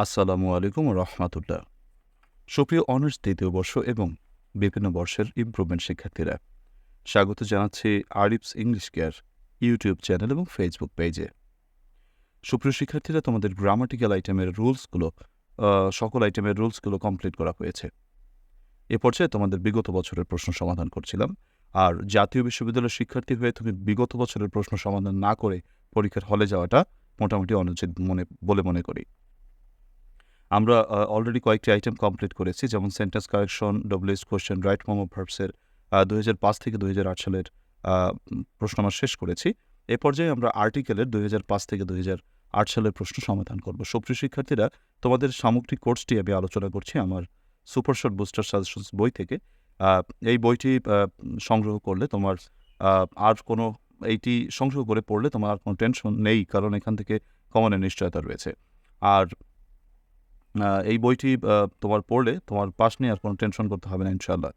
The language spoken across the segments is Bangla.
আসসালামু আলাইকুম রহমাতুল্লাহ। সুপ্রিয় অনার্স দ্বিতীয় বর্ষ এবং বিভিন্ন বর্ষের ইমপ্রুভমেন্ট শিক্ষার্থীরা, স্বাগত জানাচ্ছি Arif's English care YouTube channel এবং ফেসবুক পেজে। সুপ্রিয় শিক্ষার্থীরা, তোমাদের গ্রামাটিক্যাল আইটেমের রুলসগুলো সকল আইটেমের রুলসগুলো কমপ্লিট করা হয়েছে। এ পর্যায়ে তোমাদের বিগত বছরের প্রশ্ন সমাধান করছিলাম। আর জাতীয় বিশ্ববিদ্যালয়ের শিক্ষার্থী হয়ে তুমি বিগত বছরের প্রশ্ন সমাধান না করে পরীক্ষার হলে যাওয়াটা মোটামুটি অনুচিত মনে করি। আমরা অলরেডি কয়েকটি আইটেম কমপ্লিট করেছি, যেমন sentence correction, WS question, right form of ভার্বসের 2005 থেকে 2008 সালের প্রশ্ন আমরা শেষ করেছি। এ পর্যায়ে আমরা আর্টিকেলের 2005 থেকে 2008 সালের প্রশ্ন সমাধান করব। সুপ্রিয় শিক্ষার্থীরা, তোমাদের সামগ্রিক কোর্সটি আমি আলোচনা করছি আমার সুপার শর্ট বুস্টার সাজেশনস বই থেকে। এই বইটি সংগ্রহ করলে তোমার আর কোনো এইটি সংগ্রহ করে পড়লে তোমার আর কোনো টেনশন নেই, কারণ এখান থেকে কমনের নিশ্চয়তা রয়েছে। আর এই বইটি তোমার পড়লে তোমার পাস নিয়ে আর কোনো টেনশন করতে হবে না ইনশাআল্লাহ।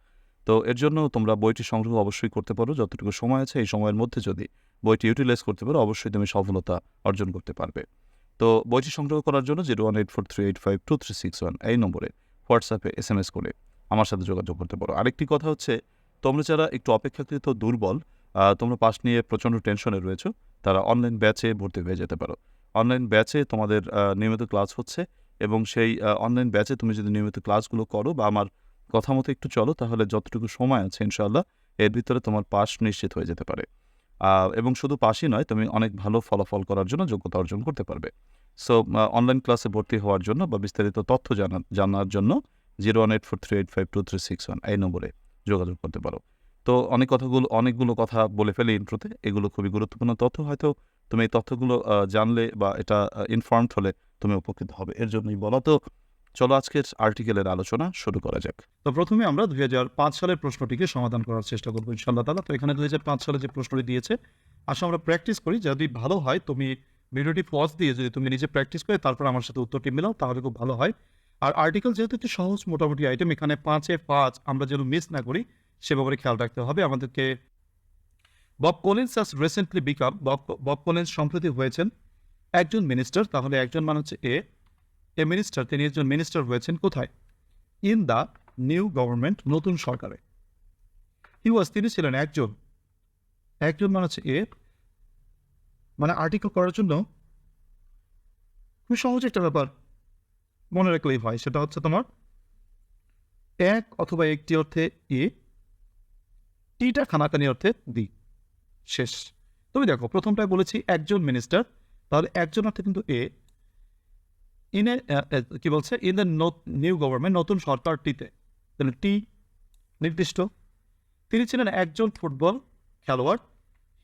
তো এর জন্য তোমরা বইটি সংগ্রহ অবশ্যই করতে পারো। যতটুকু সময় আছে এই সময়ের মধ্যে যদি বইটি ইউটিলাইজ করতে পারো, অবশ্যই তুমি সফলতা অর্জন করতে পারবে। তো বইটি সংগ্রহ করার জন্য 01843852361 এই নম্বরে হোয়াটসঅ্যাপে SMS করে আমার সাথে যোগাযোগ করতে পারো। আরেকটি কথা হচ্ছে, তোমরা যারা একটু অপেক্ষাকৃত দুর্বল, তোমরা পাস নিয়ে প্রচণ্ড টেনশনে রয়েছো, তারা অনলাইন ব্যাচে ভর্তি হয়ে যেতে পারো। অনলাইন ব্যাচে তোমাদের নিয়মিত ক্লাস হচ্ছে এবং সেই অনলাইন ব্যাচে তুমি যদি নিয়মিত ক্লাসগুলো করো বা আমার কথা মতো একটু চলো, তাহলে যতটুকু সময় আছে ইনশাআল্লাহ এর ভিতরে তোমার পাস নিশ্চিত হয়ে যেতে পারে। এবং শুধু পাসই নয়, তুমি অনেক ভালো ফলাফল করার জন্য যোগ্যতা অর্জন করতে পারবে। সো অনলাইন ক্লাসে ভর্তি হওয়ার জন্য বা বিস্তারিত তথ্য জানার জন্য 01843852361 এই নম্বরে যোগাযোগ করতে পারো। তো অনেকগুলো কথা বলে ফেলে ইন্ট্রোতে। এগুলো খুবই গুরুত্বপূর্ণ তথ্য। হয়তো তুমি এই তথ্যগুলো জানলে বা এটা ইনফর্মড হলে তুমি উপকৃত হবে, এর জন্যই বলা। তো চলো আজকের আর্টিকেলের আলোচনা শুরু করা যাক। তো প্রথমে আমরা 2005 সালের প্রশ্নটিকে সমাধান করার চেষ্টা করবো ইনশাআল্লাহ তাআলা। তো এখানে 2005 সালে যে প্রশ্নটি দিয়েছে, আসলে আমরা প্র্যাকটিস করি। যদি ভালো হয়, তুমি ভিডিওটি পজ দিয়ে যদি তুমি নিজে প্র্যাকটিস করে তারপর আমার সাথে উত্তরটি মেলাও, তাহলে খুব ভালো হয়। আর আর্টিকেল যেহেতু একটি সহজ মোটামুটি আইটেম, এখানে 5-এ 5 আমরা যেন মিস না করি সে ব্যাপারে খেয়াল রাখতে হবে আমাদেরকে। Bob Collins has recently become Bob Collins সম্প্রতি হয়েছেন একজন মিনিস্টার। তাহলে একজন মানে হচ্ছে এ মিনিস্টার, তিনি একজন মিনিস্টার হয়েছেন কোথায়? ইন দ্য নিউ গভর্নমেন্ট, নতুন সরকারে। তিনি ছিলেন একজন মানে হচ্ছে মানে আর্টিকেল করার জন্য খুব সহজ একটা ব্যাপার মনে রাখলেই হয়, সেটা হচ্ছে তোমার এক অথবা একটি অর্থে টিটা খানাকানি অর্থে দি, শেষ। তুমি দেখো, প্রথমটায় বলেছি একজন মিনিস্টার, তাহলে একজন অর্থে কিন্তু কি বলছে? ইন দ্য নিউ গভর্নমেন্ট, নতুন সরকারটিতে, তাহলে টি নির্দিষ্ট। তিনি ছিলেন একজন ফুটবল খেলোয়াড়।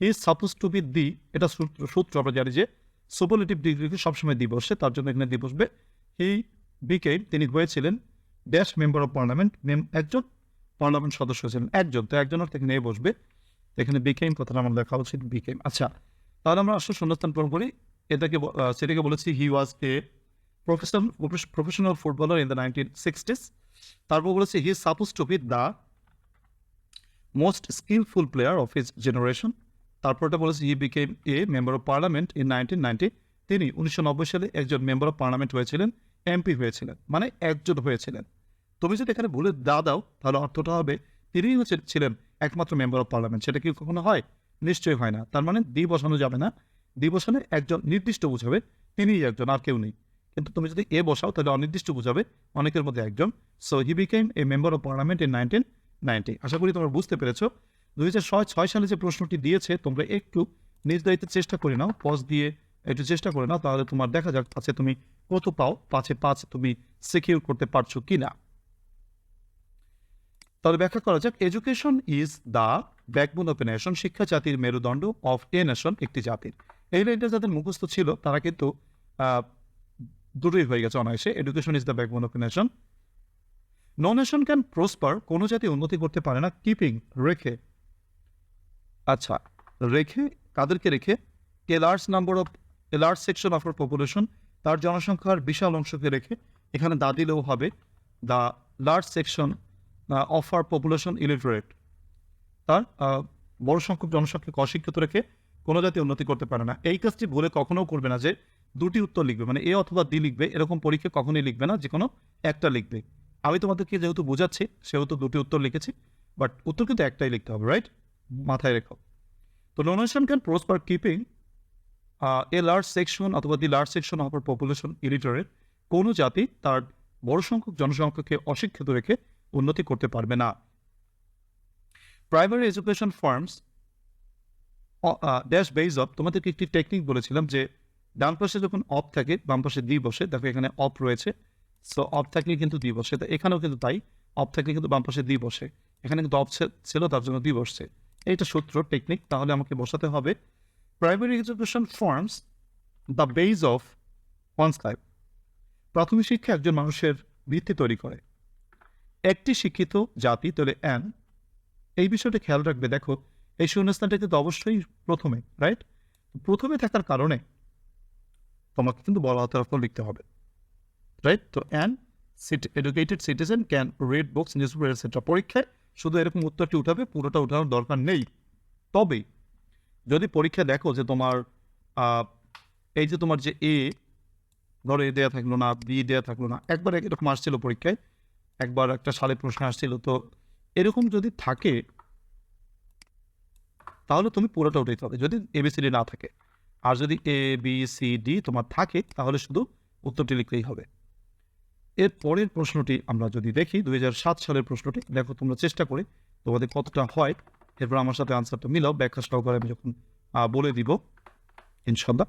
He is suppose to be the, এটা সূত্র আমরা জানি যে সুপারলেটিভ ডিগ্রিকে সবসময় দি বসে, তার জন্য এখানে দি বসবে। হি বিকেম, তিনি হয়েছিলেন ড্যাশ মেম্বার অফ পার্লামেন্ট, একজন পার্লামেন্ট সদস্য ছিলেন, একজন, তো একজন অর্থে এখানে বসবে। এখানে বিকেম কথাটা আমার লেখা উচিত, বিকেম। আচ্ছা, তাহলে আমরা আসলে শূন্যস্থান পূরণ করি। সেটাকে বলেছি he was a professional footballer in the 1960s। তারপর বলেছি he is suppose to be the most skillful player of his generation. তারপরটা বলেছি he became a member of parliament in 1990। তিনি 1990 সালে একজন মেম্বার অফ পার্লামেন্ট হয়েছিলেন, এমপি হয়েছিলেন, মানে একজন হয়েছিলেন। তুমি যদি এখানে ভুলে দাও, তাহলে অর্থটা হবে তিনিই ছিলেন একমাত্র মেম্বার অফ পার্লামেন্ট। সেটা কি কখনো হয়? নিশ্চয়ই হয় না। তার মানে দি বসানো যাবে না। দি বসালে একজন নির্দিষ্ট বুঝাবে, তিনিই একজন, আর কেউ নেই। কিন্তু তুমি যদি বসাও তাহলে অনির্দিষ্ট বুঝাবে, অনেকের মধ্যে একজন। So he became a member of parliament in 1990। আশা করি তোমরা বুঝতে পেরেছো। 2006 সালে যে প্রশ্নটি দিয়েছে, তোমরা একটু নিজ দায়িত্বে চেষ্টা করে নাও, পজ দিয়ে একটু চেষ্টা করে নাও, তাহলে তোমার দেখা যাক পাঁচে তুমি কত পাও, 5-এ 5 তুমি সিকিউর করতে পারছো কিনা। তাহলে ব্যাখ্যা করা যাক। Education is the backbone of a nation, শিক্ষা জাতির মেরুদণ্ড, অফ এ নেশন, একটি জাতির। এই লাইনটা যাদের মুখস্থ ছিল তারা কিন্তু দুটোই হয়ে গেছে অনায়াসে। Education is the backbone of a nation. No nation can prosper, কোনো জাতি উন্নতি করতে পারে না, কিপিং, রেখে। আচ্ছা, রেখে, কাদেরকে রেখে? A large section of our population, তার জনসংখ্যার বিশাল অংশকে রেখে। এখানে দা দিলেও হবে, the large section of our population illiterate, তার বড় সংখ্যক জনসংখ্যাকে অশিক্ষিত রেখে কোনো জাতি উন্নতি করতে পারে না। এই কাজটি ভুলে কখনো করবে না যে দুটি উত্তর লিখবে, মানে এ অথবা ডি লিখবে, এরকম পরীক্ষা কখনোই লিখবে না, যে কোনো একটা লিখবে। আমি তোমাদেরকে যেহেতু বোঝাচ্ছি সেহেতু দুটি উত্তর লিখেছি, বাট উত্তর কিন্তু একটাই লিখতে হবে, রাইট? মাথায় রেখো। তো donation can prosper keeping a large section অথবা the large section of our population illiterate. কোনো জাতি তার বড় সংখ্যক জনসংখ্যাকে অশিক্ষিত রেখে উন্নতি করতে পারবে না। Primary education forms dash base of, তোমাদেরকে একটি টেকনিক বলেছিলাম যে ডান পাশে যখন অফ থাকে বাম পাশে দি বসে, দেখো এখানে অফ রয়েছে, সো অফ থাকলে কিন্তু দি বসে, তো এখানেও কিন্তু তাই, অফ থাকলে কিন্তু বাম পাশে দি বসে, এখানে কিন্তু অফ ছিল তার জন্য দি বসছে। এইটা সূত্র টেকনিক, তাহলে আমাকে বসাতে হবে primary education forms the base of one's life. প্রাথমিক শিক্ষা একজন মানুষের ভিত্তি তৈরি করে। একটি শিক্ষিত জাতি, তাহলে অ্যান, এই বিষয়টা খেয়াল রাখবে। দেখো এই শূন্যস্থানটা কিন্তু অবশ্যই প্রথমে, রাইট? প্রথমে থাকার কারণে তোমাকে কিন্তু বড় হাতের অক্ষর লিখতে হবে, রাইট? তো an educated citizen can read books, news paper etcetera. পরীক্ষায় শুধু এরকম উত্তরটি উঠাবে, পুরোটা উঠানোর দরকার নেই। তবে যদি পরীক্ষা দেখো যে তোমার এই যে তোমার যে এ, ধরো এ দেওয়া থাকলো না, বি দেওয়া থাকলো না, একবার এরকম আসছিল পরীক্ষায়, একবার একটা সালের প্রশ্ন আসছিল, তো এরকম যদি থাকে তাহলে তুমি পুরোটা উঠাইতে হবে, যদি এবিসিডি না থাকে। আর যদি এ বি সি ডি তোমার থাকে তাহলে শুধু উত্তরটি লিখলেই হবে। এর পরের প্রশ্নটি আমরা যদি দেখি 2007 সালের প্রশ্নটি, দেখো তোমরা চেষ্টা করে তোমাদের কতটা হয়, এরপর আমার সাথে আনসারটা মিলাও, ব্যাখ্যা সহকারে আমি যখন বলে দিব ইনশাল্লাহ।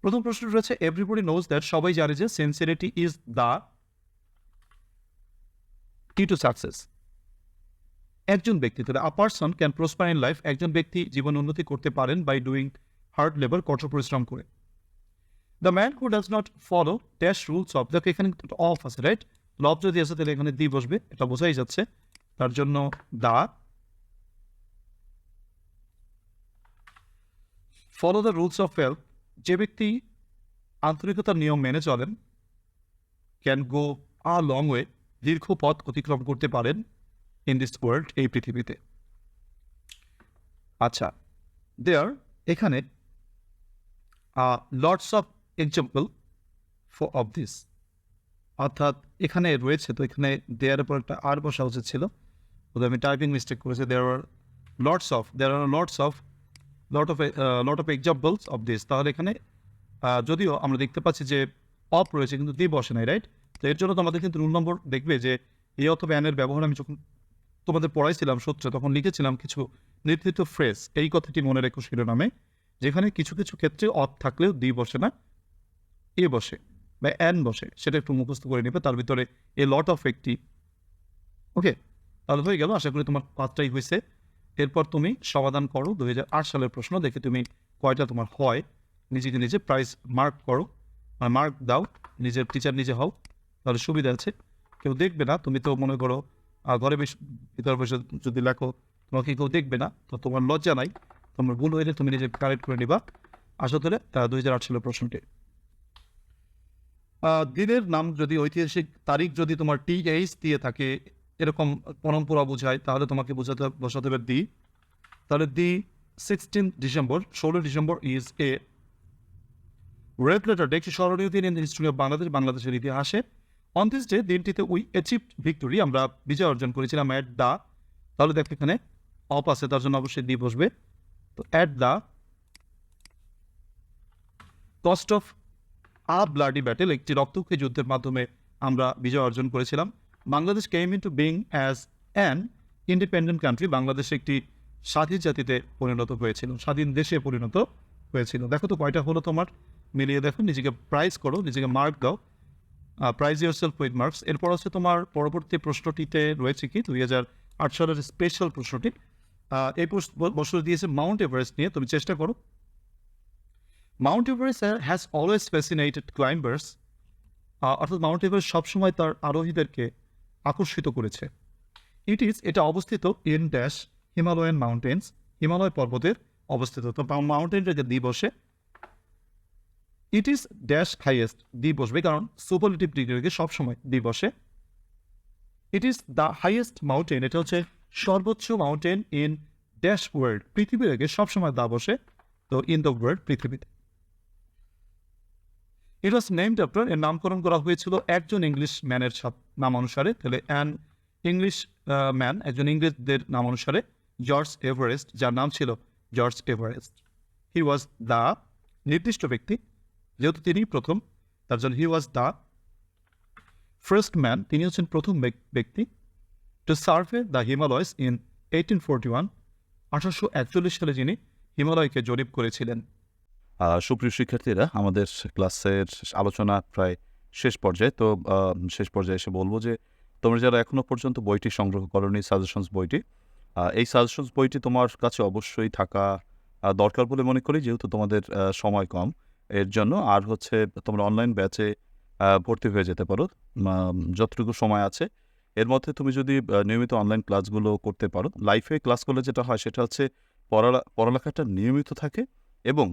প্রথম প্রশ্ন রয়েছে এভরিবডি নোজ দ্যাট, সবাই জানে যে সিনসিয়ারিটি ইজ দ্য কি টু সাকসেস। একজন ব্যক্তি, তাহলে আ person can prosper in life, একজন ব্যক্তি জীবন উন্নতি করতে পারেন বাই ডুইং হার্ড লেবার, কঠোর পরিশ্রম করে। The man who does not follow dash rules of, দেখো এখানে অফ আছে, রাইট? লব যদি আছে তাহলে এখানে দি বসবে, এটা বোঝাই যাচ্ছে, তার জন্য দা। Follow the rules of health, যে ব্যক্তি আন্তরিকতার নিয়ম মেনে চলেন, can go a long way, দীর্ঘ পথ অতিক্রম করতে পারেন, ইন দিস ওয়ার্ল্ড, এই পৃথিবীতে। আচ্ছা, দেয়ার, এখানে lots of example of this, অর্থাৎ এখানে রয়েছে, তো এখানে দেয়ার উপর একটা আর বসা উচিত ছিল, ওদের আমি টাইপিং মিস্টেক করেছি। There are lot of examples of this, তাহলে এখানে যদিও আমরা দেখতে পাচ্ছি যে অফ রয়েছে কিন্তু দি বসে নাই, রাইট? তো এর জন্য তোমাদের কিন্তু রুল নম্বর দেখবে যে এ অথবা অ্যানের ব্যবহার আমি যখন তোমাদের পড়াইছিলাম সূত্রে, তখন লিখেছিলাম কিছু নির্দিষ্ট ফ্রেজ, এই কথাটি মনে রেখো শিরোনামে, যেখানে কিছু কিছু ক্ষেত্রে অফ থাকলেও দি বসে না, এ বসে বা অ্যান বসে, সেটা একটু মুখস্থ করে নেবে। তার ভিতরে এ লট অফ একটি, ওকে, তাহলে হয়ে গেল। আশা করি তোমার 5টাই হয়েছে। এরপর তুমি সমাধান করো 2008 সালের প্রশ্ন, দেখে তুমি কয়টা তোমার হয়, নিজেকে নিজে প্রাইজ মার্ক করো, মার্ক দাও, নিজের টিচার নিজে হও, তাহলে সুবিধা আছে, কেউ দেখবে না। তুমি তো মনে করো ঘরে ভিতরে বসে যদি লেখো, তোমাকে কেউ দেখবে না, তো তোমার লজ্জা নাই, তোমার ভুল হইলে তুমি নিজে কারেক্ট করে নিবা। আশা করি 2008 সালের প্রশ্নটি। দিনের নাম যদি ঐতিহাসিক তারিখ যদি তোমার TH দিয়ে থাকে, এরকম পরম্পরা বোঝায়, তাহলে তোমাকে বসাতে হবে দি, তাহলে দি 16 December, 16 December is a red letter day, একটি স্মরণীয় দিন ইন হিস্ট্রি অফ বাংলাদেশ, বাংলাদেশের ইতিহাসে। অন দিস ডে, দিনটিতে উই অ্যাচিভড ভিক্টোরি, আমরা বিজয় অর্জন করেছিলাম, অ্যাট দ্য, তাহলে দেখো এখানে অপ আছে, তার জন্য অবশ্যই দি বসবে, তো at the cost of a bloody battle, একটি রক্তক্ষয়ী যুদ্ধের মাধ্যমে আমরা বিজয় অর্জন করেছিলাম। Bangladesh came into being as an independent country, Bangladesh একটি স্বাধীন জাতিতে পরিণত হয়েছিল, স্বাধীন দেশে পরিণত হয়েছিল। দেখো তো কয়টা হলো তোমার, মিলিয়ে দেখো, নিজেকে প্রাইজ করো, নিজেকে মার্ক দাও, প্রাইজ ইয়োরসেলফ উইথ মার্কস। এরপর হচ্ছে তোমার পরবর্তী প্রশ্নটিতে রয়েছে কি 2008 সালের স্পেশাল প্রশ্নটি, এই বছর দিয়েছে মাউন্ট এভারেস্ট নিয়ে, তুমি চেষ্টা করো। Mount Everest has always fascinated climbers, অর্থাৎ মাউন্ট এভারেস্ট সবসময় তার আরোহীদেরকে আকর্ষিত করেছে। এটা অবস্থিত in dash Himalayan mountains, Himalaya পর্বতের অবস্থিত, তো মাউন্টেনটাকে দি বসে। ইট ইজ ড্যাশ হাইয়েস্ট, দি বসবে, কারণ সুপারলেটিভ ডিগ্রিকে সবসময় দি বসে। It is the highest mountain, এটা হচ্ছে সর্বোচ্চ মাউন্টেন ইন ড্যাশ ওয়ার্ল্ড, পৃথিবীর আগে সবসময় দা বসে, তো ইন দ্য ওয়ার্ল্ড, পৃথিবীতে। ইট ওয়াজ নেমড আফটার, এর নামকরণ করা হয়েছিল একজন ইংলিশ ম্যানের নাম অনুসারে। তাহলে অ্যান ইংলিশ ম্যান, একজন ইংরেজদের নাম অনুসারে, জর্জ এভারেস্ট, যার নাম ছিল George Everest. He was the, নির্দিষ্ট ব্যক্তি, যেহেতু তিনি প্রথম, তার জন্য he was the first man, তিনি হচ্ছেন প্রথম ব্যক্তি, to survey the Himalayas in 1841, 1841 সালে যিনি হিমালয়কে জরিপ করেছিলেন। সুপ্রিয় শিক্ষার্থীরা, আমাদের ক্লাসের আলোচনা প্রায় শেষ পর্যায়ে। তো শেষ পর্যায়ে এসে বলবো যে তোমরা যারা এখনও পর্যন্ত বইটি সংগ্রহ করোনি, সাজেশনস বইটি, এই সাজেশনস বইটি তোমার কাছে অবশ্যই থাকা দরকার বলে মনে করি, যেহেতু তোমাদের সময় কম এর জন্য। আর হচ্ছে তোমরা অনলাইন ব্যাচে ভর্তি হয়ে যেতে পারো যতটুকু সময় আছে। এর মধ্যে তুমি যদি নিয়মিত অনলাইন ক্লাসগুলো করতে পারো, লাইফে ক্লাস করলে যেটা হয় সেটা হচ্ছে পড়ালেখাটা নিয়মিত থাকে এবং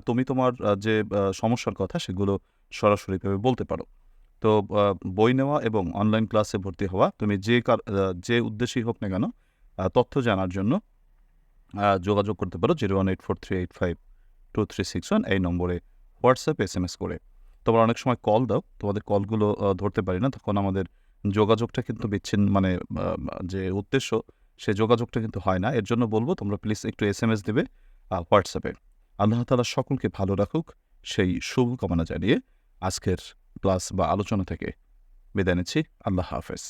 তুমি তোমার যে সমস্যার কথা সেগুলো সরাসরিভাবে বলতে পারো। তো বই নেওয়া এবং অনলাইন ক্লাসে ভর্তি হওয়া, তুমি যে উদ্দেশ্যেই হোক না কেন, তথ্য জানার জন্য যোগাযোগ করতে পারো 01843852361 এই নম্বরে হোয়াটসঅ্যাপ SMS করে। তোমরা অনেক সময় কল দাও, তোমাদের কলগুলো ধরতে পারি না, তখন আমাদের যোগাযোগটা কিন্তু বিচ্ছিন্ন, মানে যে উদ্দেশ্য সে যোগাযোগটা কিন্তু হয় না। এর জন্য বলবো তোমরা প্লিজ একটু SMS দেবে হোয়াটসঅ্যাপে। আল্লাহ তাআলা সকলকে ভালো রাখুক, সেই শুভকামনা জানিয়ে আজকের ক্লাস বা আলোচনা থেকে বিদায় নিচ্ছি। আল্লাহ হাফেজ।